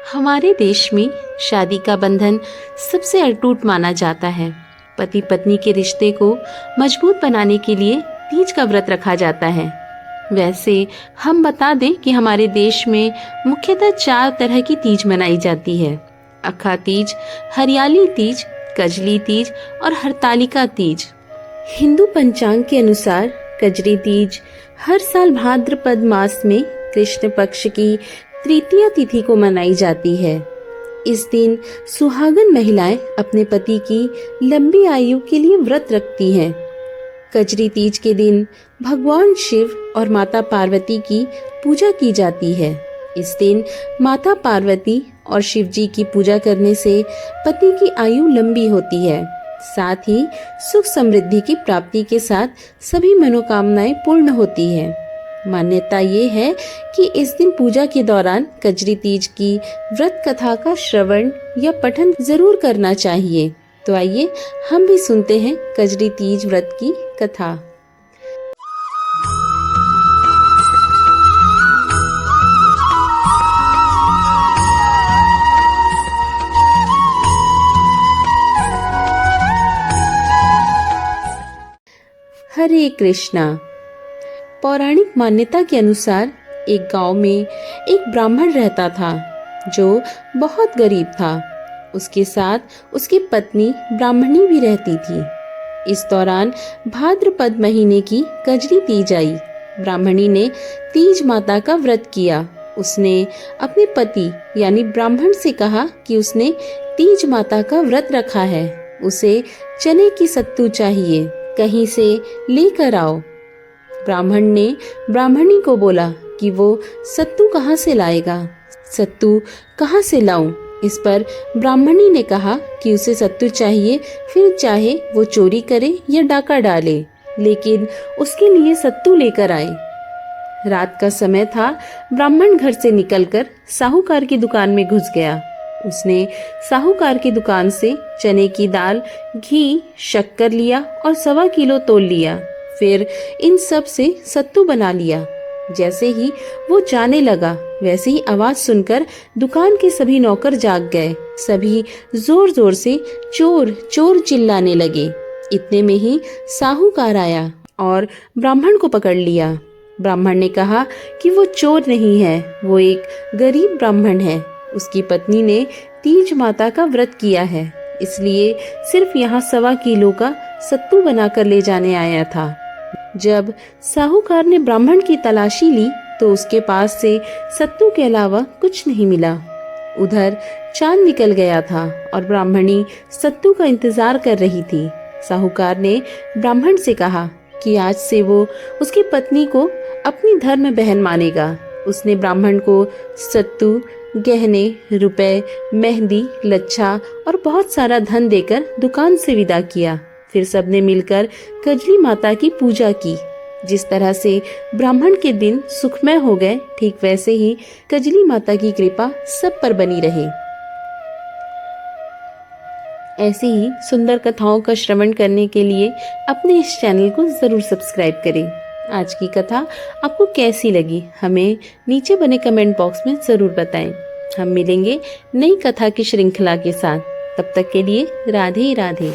हमारे देश में शादी का बंधन सबसे अटूट माना जाता है। पति पत्नी के रिश्ते को मजबूत बनाने के लिए तीज का व्रत रखा जाता है। वैसे हम बता दें कि हमारे देश में मुख्यतः 4 तरह की तीज मनाई जाती है। अखा तीज, हरियाली तीज, कजली तीज और हरतालिका तीज। हिंदू पंचांग के अनुसार कजरी तीज हर साल भाद्रपद मास में कृष्ण पक्ष की तृतीया तिथि को मनाई जाती है। इस दिन सुहागन महिलाएं अपने पति की लंबी आयु के लिए व्रत रखती हैं। कजरी तीज के दिन भगवान शिव और माता पार्वती की पूजा की जाती है। इस दिन माता पार्वती और शिव जी की पूजा करने से पति की आयु लंबी होती है। साथ ही सुख समृद्धि की प्राप्ति के साथ सभी मनोकामनाएं पूर्ण होती है। मान्यता ये है कि इस दिन पूजा के दौरान कजरी तीज की व्रत कथा का श्रवण या पठन जरूर करना चाहिए। तो आइए हम भी सुनते हैं कजरी तीज व्रत की कथा। हरे कृष्णा। पौराणिक मान्यता के अनुसार एक गांव में एक ब्राह्मण रहता था जो बहुत गरीब था। उसके साथ उसकी पत्नी ब्राह्मणी भी रहती थी। इस दौरान भाद्रपद महीने की कजरी तीज आई। ब्राह्मणी ने तीज माता का व्रत किया। उसने अपने पति यानी ब्राह्मण से कहा कि उसने तीज माता का व्रत रखा है, उसे चने की सत्तू चाहिए, कहीं से लेकर आओ। ब्राह्मण ने ब्राह्मणी को बोला कि वो सत्तू कहाँ से लाएगा, सत्तू कहाँ से लाऊं। इस पर ब्राह्मणी ने कहा कि उसे सत्तू चाहिए, फिर चाहे वो चोरी करे या डाका डाले, लेकिन उसके लिए सत्तू लेकर आए। रात का समय था। ब्राह्मण घर से निकलकर साहूकार की दुकान में घुस गया। उसने साहूकार की दुकान से चने की दाल, घी, शक्कर लिया और 1.25 किलो तोल लिया। फिर इन सब से सत्तू बना लिया। जैसे ही वो जाने लगा, वैसे ही आवाज सुनकर दुकान के सभी नौकर जाग गए। सभी जोर जोर से चोर चोर चिल्लाने लगे। इतने में ही साहूकार आया और ब्राह्मण को पकड़ लिया। ब्राह्मण ने कहा कि वो चोर नहीं है, वो एक गरीब ब्राह्मण है। उसकी पत्नी ने तीज माता का व्रत किया है, इसलिए सिर्फ यहाँ 1.25 किलो का सत्तू बनाकर ले जाने आया था। जब साहूकार ने ब्राह्मण की तलाशी ली तो उसके पास से सत्तू के अलावा कुछ नहीं मिला। उधर चांद निकल गया था और ब्राह्मणी सत्तू का इंतजार कर रही थी। साहूकार ने ब्राह्मण से कहा कि आज से वो उसकी पत्नी को अपनी धर्म बहन मानेगा। उसने ब्राह्मण को सत्तू, गहने, रुपए, मेहंदी, लच्छा और बहुत सारा धन देकर दुकान से विदा किया। फिर सबने मिलकर कजली माता की पूजा की। जिस तरह से ब्राह्मण के दिन सुखमय हो गए, ठीक वैसे ही कजली माता की कृपा सब पर बनी रहे। ऐसे ही सुंदर कथाओं का श्रवण करने के लिए अपने इस चैनल को जरूर सब्सक्राइब करें। आज की कथा आपको कैसी लगी, हमें नीचे बने कमेंट बॉक्स में जरूर बताएं। हम मिलेंगे नई कथा की श्रृंखला के साथ। तब तक के लिए राधे राधे।